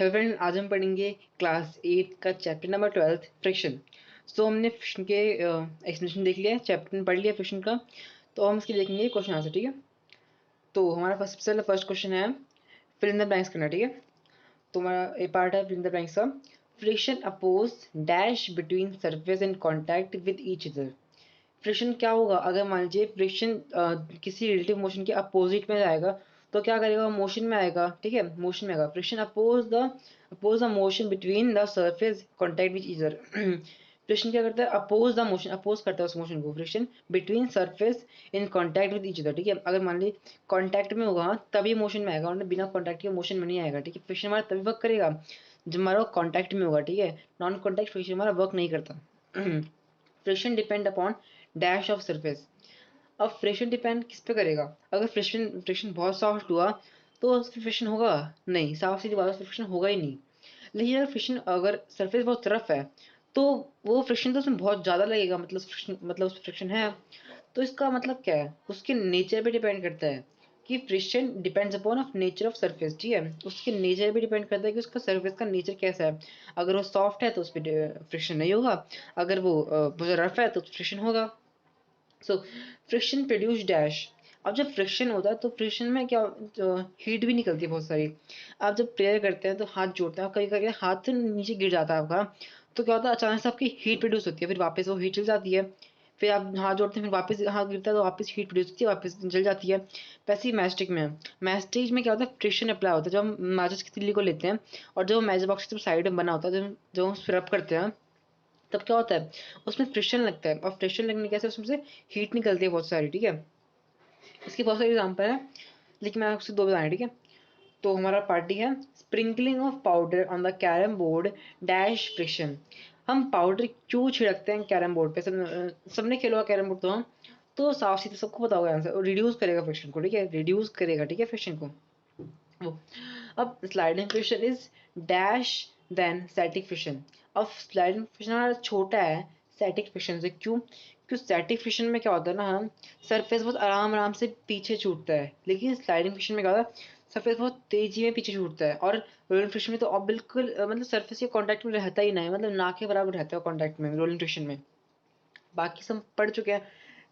Hello friend, आज हम पढ़ेंगे क्लास 8 का चैप्टर नंबर 12 फ्रिक्शन। सो हमने फ्रिक्शन के एक्सप्लेनेशन देख लिया है, चैप्टर पढ़ लिया फ्रिक्शन का। तो हम इसके देखेंगे क्वेश्चन आंसर, ठीक है। तो हमारा फर्स्ट क्वेश्चन है फिल इन द ब्लैंक्स करना, ठीक है। तो हमारा ए पार्ट है फिल इन द ब्लैंक्स का। Friction oppose dash between surface and contact with each other. Friction क्या होगा अगर मान लीजिए फ्रिक्शन किसी रिलेटिव मोशन के अपोजिट में जाएगा, तो क्या करेगा, मोशन में आएगा, ठीक है, मोशन में आएगा। Friction oppose the motion between the surface contact with each other. Friction क्या करता है, अपोज द मोशन, अपोज करता है उस मोशन को। Friction between surface in contact with each other, ठीक है। अगर मान ली कॉन्टैक्ट में होगा तभी मोशन में आएगा, वरना बिना कॉन्टैक्ट के मोशन में नहीं आएगा, ठीक है। फ्रिक्शन हमारा तभी वर्क करेगा जब हमारा कॉन्टैक्ट में होगा, ठीक है। नॉन कॉन्टैक्ट फ्रिक्शन हमारा वर्क नहीं करता। Friction depend upon dash of surface. अब फ्रिक्शन डिपेंड किस पे करेगा, अगर फ्रिक्शन फ्रिक्शन बहुत सॉफ्ट हुआ तो उस पे फ्रिक्शन होगा नहीं, साफ सीधी बात है, फ्रिक्शन होगा ही नहीं। लेकिन अगर सरफेस बहुत रफ है तो वो फ्रिक्शन तो उसमें बहुत ज़्यादा लगेगा, मतलब फ्रिक्शन, मतलब उस फ्रिक्शन है। तो इसका मतलब क्या है, उसके नेचर पे डिपेंड करता है कि friction depends upon of nature of surface, ठीक है। उसके नेचर पे डिपेंड करता है कि उसका सरफेस का नेचर कैसा है। अगर वो सॉफ्ट है तो उस पर फ्रिक्शन नहीं होगा, अगर वो बहुत रफ है तो फ्रिक्शन होगा। So friction produce dash. अब जब फ्रिक्शन होता है तो फ्रिक्शन में क्या, हीट भी निकलती है बहुत सारी। आप जब प्रेयर करते हैं तो हाथ जोड़ते हैं, कहीं कहीं हाथ से नीचे गिर जाता है आपका, तो क्या होता है, अचानक से आपकी हीट प्रोड्यूस होती है, फिर वापस वो हीट चल जाती है। फिर आप हाथ जोड़ते हैं, फिर वापस हाथ गिरता है तो वापस हीट प्रोड्यूस होती है, वापस जल जाती है। वैसे ही मैस्टिक में, मैस्टिक में क्या होता है, फ्रिक्शन अप्लाई होता है जब हम माचिस की तिल्ली को लेते हैं, और जो मैच बॉक्स साइड में बना होता है, जब हम रब करते हैं, तब क्या होता है, उसमें फ्रिक्शन लगता है, और फ्रिक्शन लगने के से उसमें से हीट निकलती है बहुत सारी, ठीक है। इसके बहुत सारे एग्जाम्पल है, लेकिन मैं आपसे दो बताएं, ठीक है। तो हमारा पार्टी है sprinkling of powder on the carrom board dash friction. हम पाउडर क्यों छिड़कते हैं कैरम बोर्ड पे, सबने खेला हुआ कैरम बोर्ड, तो साफ सीधे सबको पता होगा आंसर, रिड्यूस करेगा फ्रिक्शन को, ठीक है, रिड्यूस करेगा, ठीक है, फ्रिक्शन को वो। अब sliding friction is dash than static friction. अब स्लाइडिंग फ्रिक्शन हमारा छोटा है स्टैटिक फ्रिक्शन से, क्यों, क्योंकि स्टैटिक फ्रिक्शन में क्या होता है ना, हम सरफेस बहुत आराम आराम से पीछे छूटता है, लेकिन स्लाइडिंग फ्रिक्शन में क्या होता है, सरफेस बहुत तेजी में पीछे छूटता है। और रोलिंग फ्रिक्शन में तो अब बिल्कुल मतलब सरफेस के कांटेक्ट में रहता ही नहीं, मतलब ना के बराबर रहता है कांटेक्ट में रोलिंग फ्रिक्शन में। बाकी सब पढ़ चुके हैं,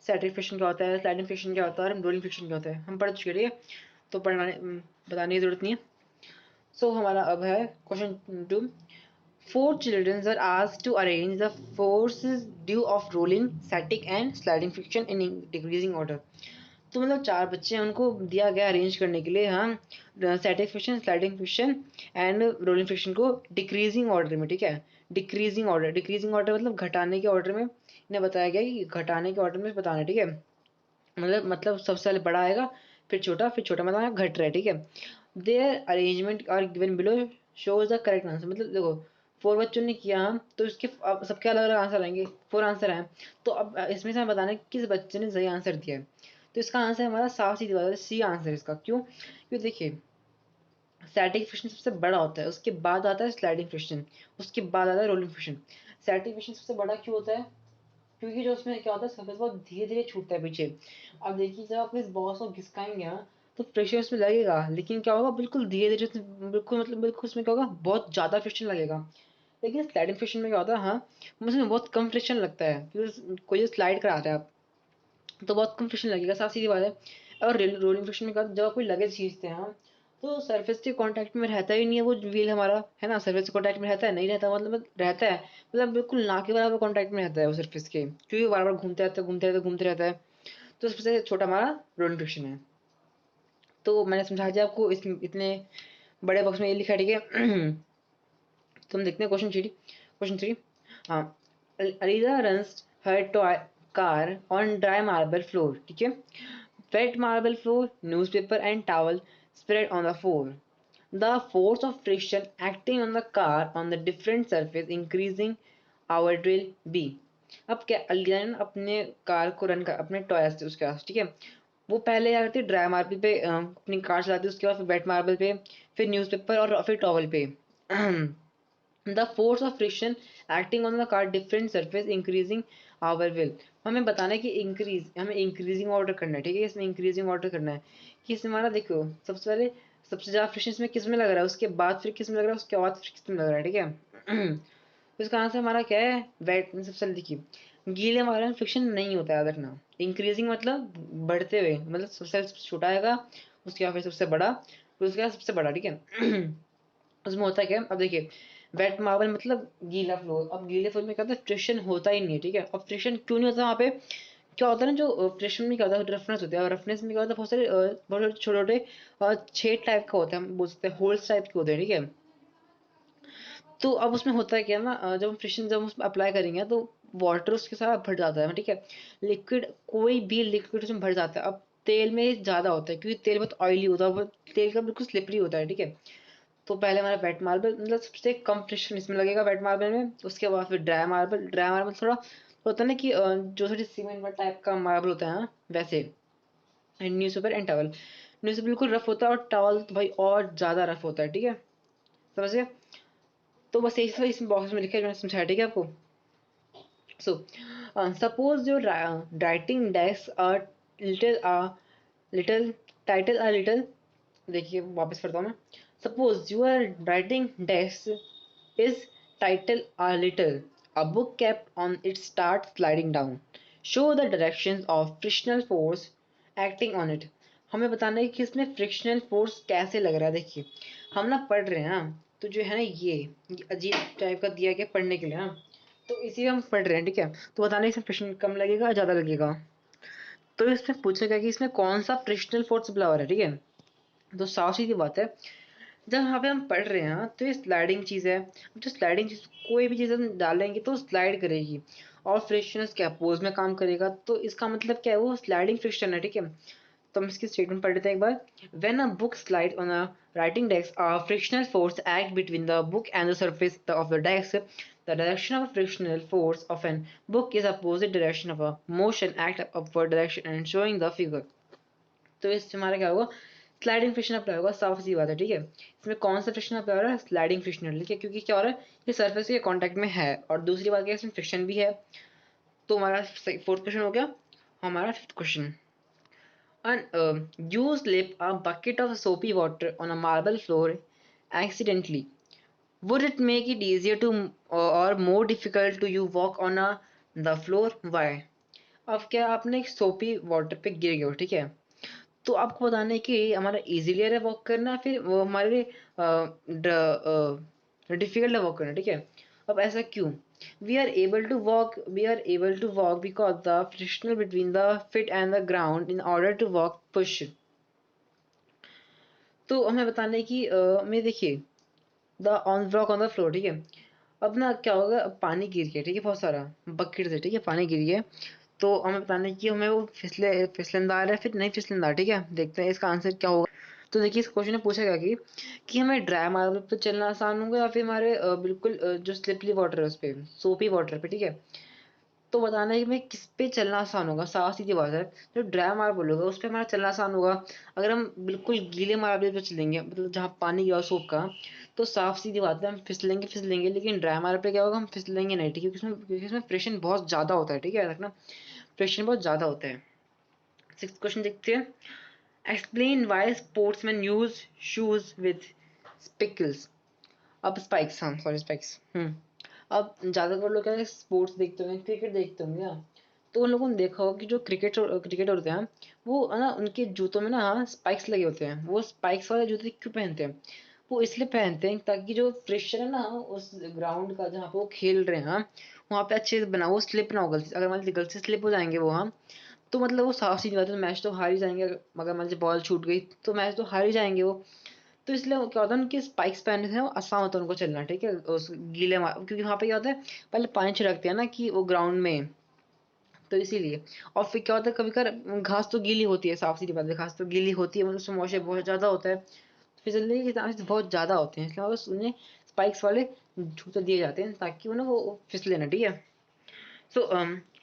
स्टैटिक फ्रिक्शन क्या होता है, स्लाइडिंग फ्रिक्शन क्या होता है, और रोलिंग फ्रिक्शन क्या होता है, हम पढ़ चुके हैं, ठीक है। तो बताने की जरूरत नहीं है। सो हमारा अब है question 2। Four children are asked to arrange the forces due of rolling, static and sliding friction in decreasing order। तो मतलब चार बच्चे हैं, उनको दिया गया अरेंज करने के लिए, हाँ, static friction, sliding friction and rolling friction को डिक्रीजिंग ऑर्डर में, ठीक है। डिक्रीजिंग ऑर्डर मतलब घटाने के ऑर्डर में इन्हें बताया गया कि घटाने के ऑर्डर में बताना है, ठीक है। मतलब सबसे पहले बड़ा आएगा, फिर छोटा, मतलब घट रहा है, ठीक है। Their arrangement are given below shows the correct answer. मतलब देखो, फोर बच्चों ने किया, तो इसके अब सबके अलग अलग आंसर आएंगे, फोर आंसर हैं। तो अब इसमें से हमें बताना है कि किस बच्चे ने सही आंसर दिया है। तो इसका आंसर हमारा साफ सीधी बात है, सी आंसर इसका। क्यों, क्योंकि देखिए स्टैटिक फ्रिक्शन सबसे बड़ा होता है, उसके बाद आता है स्लाइडिंग फ्रिक्शन, उसके बाद आता है रोलिंग फ्रिक्शन। स्टैटिक फ्रिक्शन सबसे बड़ा क्यों होता है, क्योंकि जो उसमें क्या होता है, सरफेस बहुत धीरे धीरे छूटता है पीछे। अब देखिए जब आप इस बॉस को घिसकाएंगे ना, तो प्रेशर उसमें लगेगा, लेकिन क्या होगा, बिल्कुल धीरे धीरे, बिल्कुल मतलब बिल्कुल उसमें क्या होगा, बहुत ज़्यादा फ्रिक्शन लगेगा। लेकिन स्लाइडिंग फ्रिक्शन में क्या होता है, हाँ, उसमें बहुत कम फ्रिक्शन लगता है, क्योंकि कोई स्लाइड करा रहे हैं आप, तो बहुत कम फ्रिक्शन लगेगा, साफ सीधी बात है। और रोलिंग फ्रिक्शन में क्या होता है, जब आप कोई लगेज खींचते हैं हम, तो सरफेस के कांटेक्ट में रहता ही नहीं है वो व्हील हमारा, है ना, सरफेस के कांटेक्ट में रहता है, नहीं रहता, मतलब रहता है, मतलब बिल्कुल ना के बराबर कांटेक्ट में रहता है वो सरफेस के, क्योंकि बार बार घूमते रहता है। तो सबसे छोटा हमारा रोलिंग फ्रिक्शन है। तो मैंने समझा दिया आपको, इस इतने बड़े बॉक्स में ये लिखा है, ठीक है। तो हम देखते हैं क्वेश्चन 3। हाँ, Aliza runs her toy car on dry marble floor, ठीक है। Wet marble floor, newspaper and towel spread on the floor. The force of friction acting on the car on the different surface increasing our drill B। अब क्या, ELISA ने अपने car को run कर, अपने toy से उसके पास, ठीक है, वो पहले क्या करती है, ड्राई मार्बल पे अपनी कार चलाती है, उसके बाद फिर वेट मार्बल पे, फिर न्यूज़पेपर और फिर टॉवल पे। The force of friction acting on the car different surface increasing our will. हमें बताना है कि हमें इंक्रीजिंग ऑर्डर करना है, ठीक है, इसमें इंक्रीजिंग ऑर्डर करना है कि इसमें हमारा देखो, सबसे पहले सबसे ज़्यादा फ्रिक्शन इसमें किस में लग रहा है, उसके बाद फिर किस में लग रहा है, उसके बाद फिर किस में लग रहा है, ठीक है। तो इसका आंसर हमारा क्या है, वेट। सबसे जल्दी देखिए, गीले वाले में फ्रिक्शन नहीं होता है, याद रखना। इंक्रीजिंग मतलब बढ़ते हुए, मतलब सबसे छोटा आएगा, उसके बाद फिर सबसे बड़ा, फिर उसके बाद सबसे बड़ा, ठीक है। उसमें होता क्या है, अब देखिए, वेट मार्बल मतलब गीला फ्लोर। अब गीले फ्लोर में क्या होता है, फ्रिक्शन होता ही नहीं है, ठीक है। अब फ्रिक्शन क्यों नहीं होता वहाँ पे, क्या होता है ना, जो फ्रिक्शन में क्या होता है, रफनेस होती है, और रफनेस में क्या होता है, बहुत सारे बहुत छोटे छोटे छेद टाइप का होता है, हम बोल सकते हैं होल्स टाइप के होते हैं, ठीक है। तो अब उसमें होता है क्या ना, जब हम फ्रिक्शन जब उसमें अप्लाई करेंगे तो वाटर उसके साथ भर जाता है, ठीक है। लिक्विड, कोई भी लिक्विड उसमें भर जाता है। अब तेल में ज़्यादा होता है, क्योंकि तेल बहुत ऑयली होता है, वो तेल का बिल्कुल स्लिपरी होता है, ठीक है। तो पहले हमारा वेट मार्बल, मतलब सबसे कम फ्रिक्शन इसमें लगेगा वेट मार्बल में। उसके बाद फिर ड्राई मार्बल। ड्राई मार्बल थोड़ा होता है ना कि जो थोड़ी सीमेंट टाइप का मार्बल होता है, हाँ, वैसे। And newspaper and towel. Newspaper बिल्कुल रफ होता है, और टॉवल तो भाई और ज़्यादा रफ होता है, ठीक है। समझ गए। तो बस यही सब इस बॉक्स में लिखा है, जो मैंने समझाया, ठीक है आपको। सो suppose your writing desk little title a little, देखिए वापस पढ़ता हूँ मैं। Suppose your writing desk is title a little, a book kept on it starts sliding down, show the directions of frictional force acting on it। हमें बताना है कि इसमें फ्रिक्शनल फोर्स कैसे लग रहा है। देखिए, हम ना पढ़ रहे हैं ना, तो जो है ना ये अजीब टाइप का दिया गया पढ़ने के लिए, हाँ। तो इसी में हम पढ़ रहे हैं, ठीक है। तो बताना है इसमें फ्रिक्शन कम लगेगा, ज़्यादा लगेगा। तो इसमें पूछेगा कि इसमें कौन सा फ्रिक्शनल फोर्स अप्लाई हो रहा है, ठीक है। तो साफ सीधी बात है, जब यहाँ पे हम पढ़ रहे हैं, तो ये स्लाइडिंग चीज़ है। जो स्लाइडिंग चीज़, कोई भी चीज़ हम डालेंगे तो स्लाइड करेगी, और फ्रिक्शन इसके अपोज में काम करेगा। तो इसका मतलब क्या है, वो स्लाइडिंग फ्रिक्शन है, ठीक है। तो हम इसकी स्टेटमेंट पढ़ लेते हैं एक बार। When a book slide on a writing desk, a frictional force act between the book and the surface of the desk. The direction of a frictional force of an book is opposite direction of a motion act upward direction and showing the figure। तो इससे हमारा क्या होगा, sliding friction apply होगा, साफ सी बात है, ठीक है। इसमें कौन सा फ्रिक्शन अप्लाई हो रहा है, स्लाइडिंग फ्रिक्शन, ठीक है। क्योंकि क्या हो रहा है, ये सरफेस के कांटेक्ट में है, और दूसरी बात क्या है, इसमें फ्रिक्शन भी है। तो हमारा फोर्थ क्वेश्चन हो गया। हमारा fifth question, and you slip a bucket of soapy water on a marble floor accidentally. Would it make it easier to or more difficult to you walk on the floor? Why? अब क्या, आपने एक सोपी water पे गिर गए हो, ठीक है। तो आपको बताना है कि हमारा इजीली है वॉक करना, फिर वो हमारे लिए डिफिकल्ट है वॉक करना, ठीक है। अब ऐसा क्यों, we are able to walk because the frictional between the feet and the ground in order to walk push. तो हमें बताना है कि मैं देखिए, the on walk on the floor, ठीक है। अब ना क्या होगा, अब पानी गिर गया, ठीक है, बहुत सारा बकेट से, ठीक है, पानी गिर गया। तो हमें बताना है कि हमें वो फिसलनदार है फिर नहीं फिसलनदार, ठीक है। देखते हैं इसका आंसर क्या होगा। तो देखिए, इस क्वेश्चन में पूछेगा कि हमें ड्राई मार्बल पे चलना आसान होगा, या फिर हमारे बिल्कुल जो स्लिपरी वाटर है उस पे, सोपी वाटर पे, ठीक है। तो बताना है कि मैं किस पे चलना आसान होगा। साफ सीधी बात है, जो ड्राई मार्बल होगा उस पे हमारा चलना आसान होगा। अगर हम बिल्कुल गीले मार्बल पे चलेंगे, मतलब जहाँ पानी गया सोप का, तो साफ सीधी बात है, हम फिसलेंगे फिसलेंगे। लेकिन ड्राई मार्बल पे क्या होगा, हम फिसलेंगे नहीं, ठीक है। क्योंकि इसमें फ्रिक्शन बहुत ज़्यादा होता है, ठीक है, रखना। फ्रिक्शन बहुत ज़्यादा होता है। सिक्स्थ क्वेश्चन देखते हैं। Explain why sportsman use shoes with spikes. अब स्पाइक्स, हाँ सॉरी स्पाइक्स। अब ज़्यादातर लोग क्या है, स्पोर्ट्स देखते होंगे, क्रिकेट देखते होंगे ना। तो उन लोगों ने देखा होगा कि जो क्रिकेट होते हैं, वो है ना, उनके जूतों में ना, हाँ, स्पाइक्स लगे होते हैं। वो स्पाइक्स वाले जूते क्यों पहनते हैं, वो इसलिए पहनते हैं ताकि जो फ्रिक्शन है ना उस ग्राउंड का जहाँ पे वो खेल रहे हैं, हाँ, वहाँ पे अच्छे से बना, वो स्लिप ना हो गलती से। अगर मान लीजिए गलती से स्लिप हो जाएंगे वो, हाँ, तो मतलब वो साफ सीधी बात है, मैच तो हार ही जाएंगे। अगर मान लीजिए बॉल छूट गई तो मैच तो हार ही जाएंगे वो। तो इसलिए वो क्या होता है, उनके स्पाइक्स पहनने से वो आसान होता है उनको चलना, ठीक है, उस क्योंकि वहाँ पे क्या होता है, पहले पानी छिड़कते हैं ना कि वो ग्राउंड में, तो इसीलिए। और फिर क्या होता है, कभी कभार घास तो गीली होती है, साफ सीधी बात है, घास तो गीली होती है, मतलब उसमें मॉइस्चर बहुत ज़्यादा होता है, तो फिसलने के चांसेस बहुत ज़्यादा होते हैं। इसलिए बस उन्हें स्पाइक्स वाले जूते दिए जाते हैं ताकि उन्हें वो फिसले ना, ठीक है। So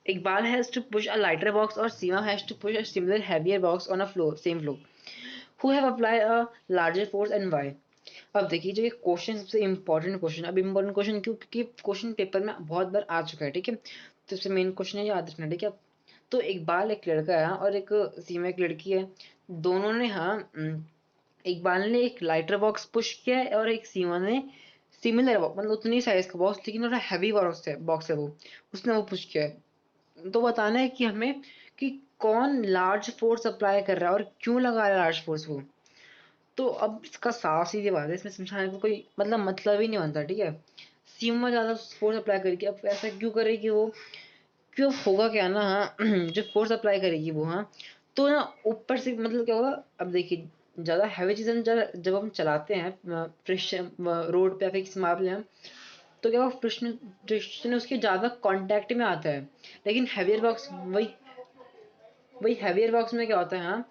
Iqbal has to push a lighter box or Seema has to push a similar heavier box on a floor, same floor. Who have applied a larger force and why? अब देखिए, जो ये क्वेश्चन सबसे important question. अब important question क्यों, क्योंकि question paper में बहुत बार आ चुका है, ठीक है। तो इससे मेन क्वेश्चन है, याद रखना, ठीक है। तो इकबाल एक लड़का है और एक सीमा एक लड़की है। दोनों ने, हाँ, इकबाल ने एक लाइटर बॉक्स पुश किया है और एक सीमा ने सिमिलर बॉक्स, मतलब उतनी साइज का बॉक्स लेकिन थोड़ा हैवी बॉक्स है वो, उसने वो पुश किया है। तो बताना है कि हमें कि कौन लार्ज फोर्स अप्लाई कर रहा है और क्यों लगा रहा है लार्ज फोर्स वो। तो अब इसका साफ सीधी बात है, इसमें समझाने को कोई मतलब ही नहीं बनता, ठीक है। सीमा ज्यादा फोर्स अप्लाई करेगी, अब ऐसा क्यों करेगी वो, क्यों होगा क्या ना, हाँ जो फोर्स अप्लाई करेगी वो, हाँ तो ना ऊपर से मतलब क्या होगा। अब देखिए ज्यादा हैवी चीज जब हम चलाते हैं फ्रिक्शन रोड पे या फिर किसी मार्बल में, तो क्या होगा, फ्रिक्शन फ्रिक्शन उसके ज्यादा कांटेक्ट में आता है। लेकिन हैवियर बॉक्स वही वही हैवियर बॉक्स में क्या होता है, हाँ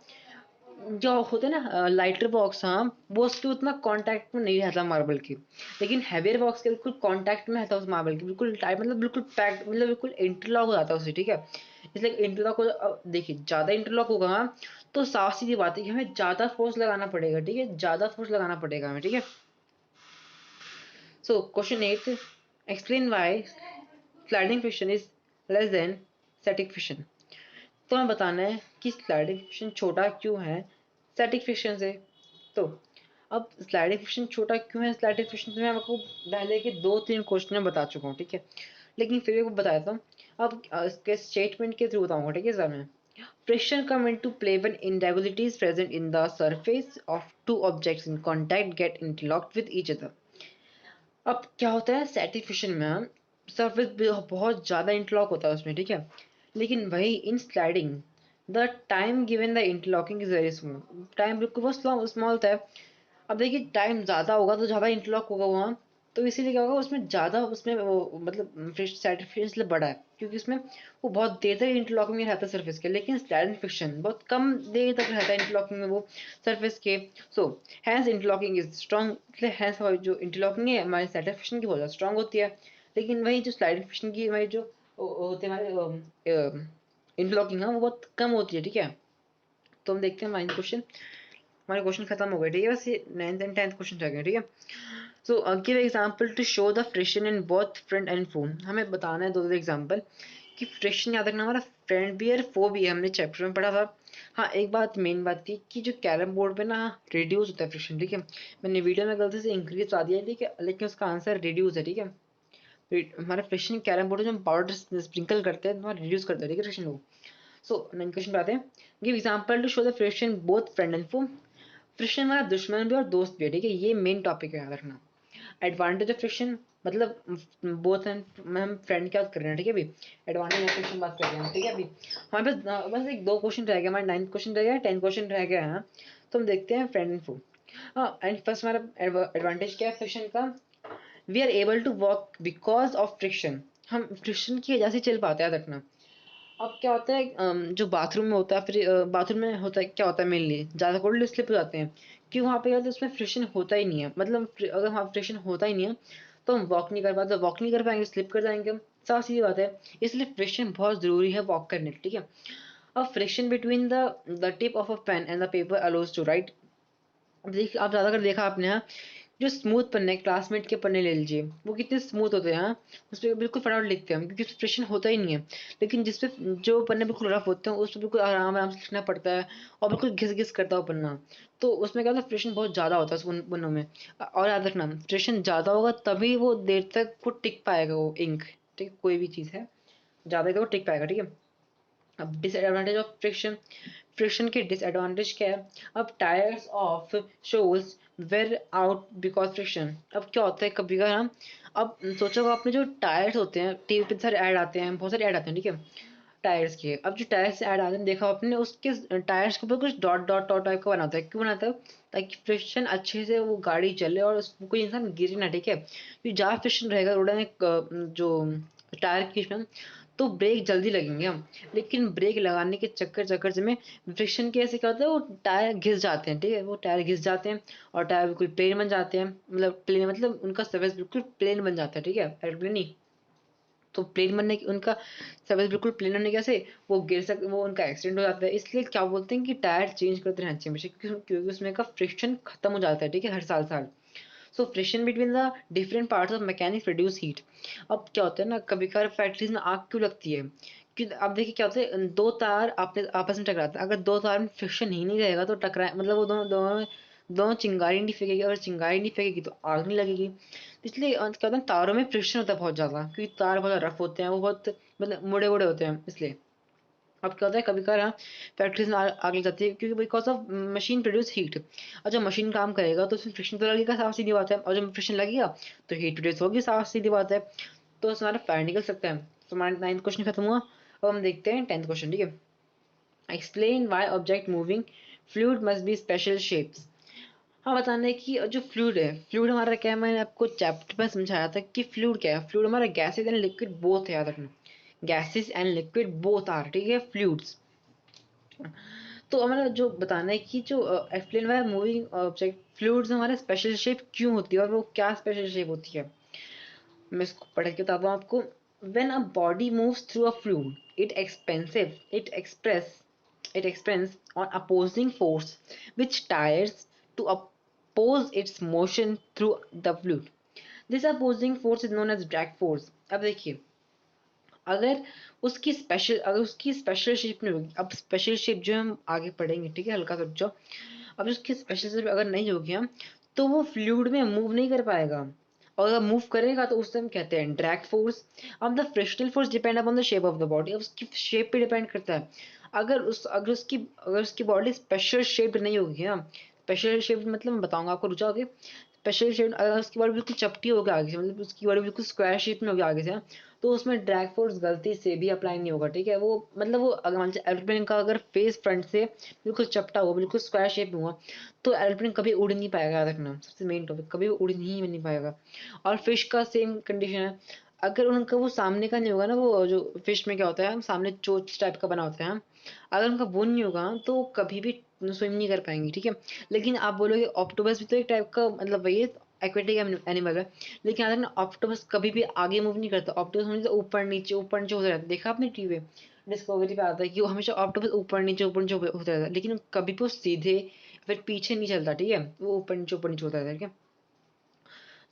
जो होता है ना लाइटर बॉक्स, हाँ वो उसके उतना कांटेक्ट में नहीं रहता मार्बल के। लेकिन हैवियर बॉक्स के बिल्कुल कांटेक्ट में रहता है उस मार्बल के, बिल्कुल टाइट, मतलब बिल्कुल पैक्ड, मतलब बिल्कुल इंटरलॉक हो जाता है उससे, ठीक है। इसलिए इंटरलॉक हो, अब देखिए ज्यादा इंटरलॉक होगा, हाँ तो साफ सीधी बात है कि हमें ज्यादा फोर्स लगाना पड़ेगा, ठीक है, ज्यादा फोर्स लगाना पड़ेगा हमें, ठीक है। So question 8, explain why sliding friction is less than static friction. तो हमें बताना है कि स्लाइडिंग फ्रिक्शन छोटा क्यों है स्टैटिक फ्रिक्शन से। तो अब स्लाइडिंग फ्रिक्शन छोटा क्यों है स्टैटिक फ्रिक्शन से, मैं आपको पहले के 2-3 क्वेश्चन में बता चुका हूँ, ठीक है। लेकिन फिर भी बता देता हूँ। अब इसके स्टेटमेंट के थ्रू बताऊंगा, ठीक है सर। मैं friction come into play when irregularities present in the surface of two objects in contact get interlocked with each other। अब क्या होता है स्टैटिक फ्रिक्शन में, सरफेस बहुत ज्यादा इंटरलॉक होता है उसमें, ठीक है। लेकिन वही in sliding the time given the interlocking is very small, time बिल्कुल बहुत स्मॉल होता है। अब देखिए टाइम ज़्यादा होगा तो ज़्यादा इंटरलॉक होगा वहाँ, तो इसीलिए क्या होगा उसमें ज़्यादा, उसमें वो मतलब फिश सेटिफिकेशन इसलिए बड़ा है क्योंकि उसमें वो बहुत देर तक इंटरलॉकिंग में रहता है सरफेस के। लेकिन स्लैडिंग फ्रिक्शन बहुत कम देर तक रहता है इंटरलॉकिंग में वो सरफेस के। So hence interlocking is strong, इसलिए हैंस जो इंटरलॉकिंग है हमारे स्लैडिंग फ्रिक्शन की बहुत ज़्यादा स्ट्रॉन्ग होती है। लेकिन वही जो स्लाइडिंग फ्रिक्शन की हमारी जो होते हैं हमारे इंटरलॉकिंग है वो बहुत कम होती है, ठीक है। तो हम देखते हैं हमारे क्वेश्चन, हमारे क्वेश्चन खत्म हो गए, ठीक है। बस ये 9th एंड 10th क्वेश्चन रह गए, ठीक है। So give example to show the friction in both friend and foe. हमें बताना है दो एग्जांपल कि फ्रिक्शन, याद रखना हमारा फ्रंट भी है फो भी है, हमने चैप्टर में पढ़ा था। हाँ एक बात मेन बात थी कि जो कैरम बोर्ड पे ना रिड्यूस होता है फ्रिक्शन, ठीक है। मैंने वीडियो में गलती से इंक्रीज बता दिया, ठीक है, लेकिन उसका आंसर रिड्यूस है, ठीक है। हमारा फ्रिक्शन कैरम बोर्ड में जो हम पाउडर स्प्रिंकल करते हैं तो रिड्यूस करते हैं, ठीक है, फ्रिक्शन को। सो क्वेश्चन पे आते हैं। Give example to show the friction both friend and foe. Friction हमारा दुश्मन भी और दोस्त भी है, ठीक है, ये मेन टॉपिक है, याद रखना। एडवांटेज ऑफ फ्रिक्शन मतलब बोथ एंड में हम फ्रेंड की बात कर रहे हैं, ठीक है अभी। एडवांटेज ऑफ फ्रिक्शन बात कर रहे हैं, ठीक है अभी। हमारे पास बस एक 2 क्वेश्चन रह गया, हमारा 9th क्वेश्चन रह गया, 10th क्वेश्चन रह गया है। तो हम देखते हैं फ्रेंड एंड फू। हाँ एंड फर्स्ट हमारा एडवांटेज क्या है फ्रिक्शन का, we are able to walk because of friction. हम फ्रिक्शन की वजह से चल पाते हैं, याद रखना। अब क्या होता है जो बाथरूम में होता है, फिर बाथरूम में होता है क्या होता है मेनली ज़्यादा कोल्ड स्लिप हो जाते हैं, क्यों वहाँ पे क्या होता है उसमें फ्रिक्शन होता ही नहीं है, मतलब अगर वहाँ फ्रिक्शन होता ही नहीं है तो हम वॉक नहीं कर पाते, वॉक नहीं कर पाएंगे स्लिप कर जाएंगे हम, साफ सीधी बात है। इसलिए फ्रिक्शन बहुत ज़रूरी है वॉक करने के, ठीक है। अब friction between the tip of a pen and the paper allows to write. देखिए आप ज़्यादातर देखा आपने, हाँ जो स्मूथ पन्ने क्लासमेट के पन्ने ले लीजिए, वो कितने स्मूथ होते हैं, हाँ उस पर बिल्कुल फटाफट लिखते हैं हम क्योंकि उसमें फ्रिक्शन होता ही नहीं है। लेकिन जिस पे जो पन्ने बिल्कुल रफ होते हैं उस पर बिल्कुल आराम आराम से लिखना पड़ता है और बिल्कुल घिस घिस करता है वो पन्ना। तो उसमें क्या होता है फ्रिक्शन बहुत ज़्यादा होता है उस पन्नों में। और याद रखना फ्रिक्शन ज़्यादा होगा तभी वो देर तक वो टिक पाएगा वो इंक, ठीक है, कोई भी चीज़ है ज़्यादा तो वो टिक पाएगा, ठीक है। अब डिसएडवांटेज ऑफ फ्रिक्शन, फ्रिक्शन के डिसएडवांटेज क्या है। अब tyres of shoes wear out because friction. अब क्या होता है कभी कभार हम, अब सोचो आपने जो टायर्स होते हैं टीवी पे सारे ऐड आते हैं, बहुत सारे ऐड आते हैं, ठीक है, टायर्स के। अब जो टायर्स ऐड आते हैं देखा आपने उसके टायर्स के ऊपर कुछ डॉट डॉट डॉट टाइप का बनाता है, क्यों बनाता है, ताकि फ्रिक्शन अच्छे से वो गाड़ी चले और कोई इंसान गिरे ना, ठीक है। क्योंकि जहाँ फ्रिक्शन रहेगा रोड में जो टायर की उसमें, तो ब्रेक जल्दी लगेंगे हम। लेकिन ब्रेक लगाने के चक्कर चक्कर से में फ्रिक्शन के ऐसे क्या होता है वो टायर घिस जाते हैं, ठीक है, वो टायर घिस जाते हैं और टायर बिल्कुल प्लेन बन जाते हैं, मतलब प्लेन मतलब उनका सर्फेस बिल्कुल प्लेन बन जाता है, ठीक है, एयरप्लेन नहीं। तो प्लेन बनने की उनका सर्फेस बिल्कुल प्लेन होने की वजह से वो उनका एक्सीडेंट हो जाता है। इसलिए क्या बोलते हैं कि टायर चेंज करते रहना चाहिए हमेशा, क्योंकि उसमें का फ्रिक्शन खत्म हो जाता है, ठीक है, हर साल साल। So friction between the different parts of mechanics reduce heat. अब क्या होता है ना कभी कभार फैक्ट्रीज में आग क्यों लगती है, कि अब देखिए क्या होता है दो तार आपने आपस में टकराते हैं, अगर दो तार में फ्रिक्शन ही नहीं रहेगा तो टकरा मतलब वो दोनों दोनों में दोनों चिंगारी नहीं फेंकेगी, अगर चिंगारी नहीं फेंकेगी तो आग नहीं लगेगी। तो इसलिए क्या होता है, तारों में फ्रिक्शन होता है बहुत ज़्यादा, क्योंकि तार बहुत रफ होते हैं, वो बहुत मतलब मुड़े मुड़े होते हैं इसलिए। अब क्या होता है कभी कभार फैक्ट्रीज में आग लग जाती है, क्योंकि because of machine produce heat. और जब मशीन काम करेगा तो उसमें फ्रिक्शन तो लगेगा, साफ सीधी बात है, और जब फ्रिक्शन लगेगा तो हीट प्रोड्यूस होगी, साफ सीधी बात है। तो उससे हमारा फायर निकल सकता है। तो हमारा 9th क्वेश्चन खत्म हुआ। अब हम देखते हैं 10th क्वेश्चन, ठीक है। Explain why object moving fluid must be special shapes. हाँ, बताना है कि जो फ्लूइड है, फ्लूइड हमारा क्या है, मैंने आपको चैप्टर में समझाया था कि फ्लूइड क्या है। फ्लूइड हमारा गैसेज एंड लिक्विड बोथ है, याद रखना। Gases and liquid both are, ठीक है, फ्लूइड्स। तो हमारा जो बताना है कि जो explain why moving object fluids हमारे स्पेशल शेप क्यों होती है, और वो क्या स्पेशल शेप होती है। मैं इसको पढ़ के बताता हूँ आपको। When a body moves through a fluid, it expands on opposing force, which tires to oppose its motion through the fluid. This opposing force is known as drag force. अब देखिए, अगर उसकी स्पेशल शेप नहीं होगी, अब special shape जो हम आगे पढ़ेंगे, ठीक है, हल्का सा जो, अब उसकी स्पेशल शेप अगर नहीं होगी हम, तो वो फ्लूइड में मूव नहीं कर पाएगा, और अगर मूव करेगा तो उसे हम कहते हैं ड्रैग फोर्स। अब the frictional force depend upon the shape of the body, अब उसकी शेप पे डिपेंड करता है। अगर उसकी बॉडी स्पेशल शेप नहीं होगी ना, स्पेशल शेप मतलब मैं बताऊंगा आपको, रुक जाओगे। स्पेशल शेप अगर उसकी बॉडी बिल्कुल चपटी होगी आगे से, मतलब उसकी बॉडी बिल्कुल स्क्वायर शेप में होगी आगे से, तो उसमें ड्रैग फोर्स गलती से भी अप्लाई नहीं होगा, ठीक है। वो मतलब वो अगर मान लीजिए एरोप्लेन का अगर फेस फ्रंट से बिल्कुल चपटा हुआ, बिल्कुल स्क्वायर शेप में हुआ, तो एरोप्लेन कभी उड़ नहीं पाएगा, याद रखना, सबसे मेन टॉपिक, कभी उड़ ही नहीं पाएगा। और फिश का सेम कंडीशन है। अगर उनका वो सामने का नहीं होगा ना, वो जो फिश में क्या होता है, सामने चोंच टाइप का बना होता है, अगर उनका वो नहीं होगा तो कभी भी स्विम नहीं कर पाएंगी, ठीक है। लेकिन आप बोलोगे ऑक्टोपस भी तो एक टाइप का मतलब वही एक्वेटिक एनिमल है, लेकिन याद रखना ऑक्टोपस कभी भी आगे मूव नहीं करता। ऑक्टोपस हमेशा ऊपर नीचे होता रहता है, देखा आपने टीवी पे, डिस्कवरी पे आता है कि वो हमेशा ऑक्टोपस ऊपर नीचे होता रहता है, लेकिन कभी भी वो सीधे फिर पीछे नहीं चलता, ठीक है, वो ऊपर नीचे होता रहता है, ठीक है।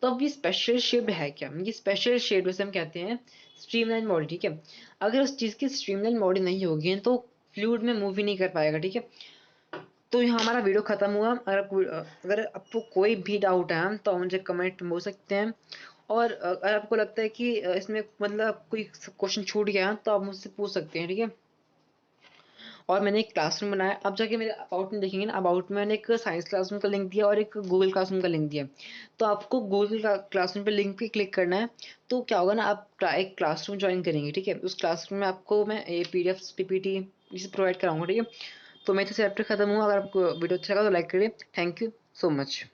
तो अब ये स्पेशल शेप्ड है क्या, ये स्पेशल शेप्ड जैसे हम कहते हैं स्ट्रीमलाइन बॉडी, ठीक है। अगर उस चीज़ की स्ट्रीमलाइन बॉडी नहीं होगी तो फ्लूइड में मूव ही नहीं कर पाएगा, ठीक है। तो यहाँ हमारा वीडियो खत्म हुआ। अगर आपको कोई भी डाउट है तो आप मुझे कमेंट में बोल सकते हैं, और अगर आपको लगता है कि इसमें मतलब कोई क्वेश्चन छूट गया तो आप मुझसे पूछ सकते हैं, ठीक है। और मैंने एक क्लासरूम बनाया, आप जाके मेरे अबाउट में देखेंगे ना, अबाउट में मैंने एक साइंस क्लासरूम का लिंक दिया और एक गूगल क्लासरूम का लिंक दिया। तो आपको गूगल क्लासरूम पे लिंक पे क्लिक करना है, तो क्या होगा ना, आप एक क्लासरूम ज्वाइन करेंगे, ठीक है। उस क्लासरूम में आपको मैं ये PDF PPT इसे प्रोवाइड कराऊंगा, ठीक है। तो मैं तो चैप्टर खत्म हुआ। अगर आपको वीडियो अच्छा लगा तो लाइक करिए। Thank you so much.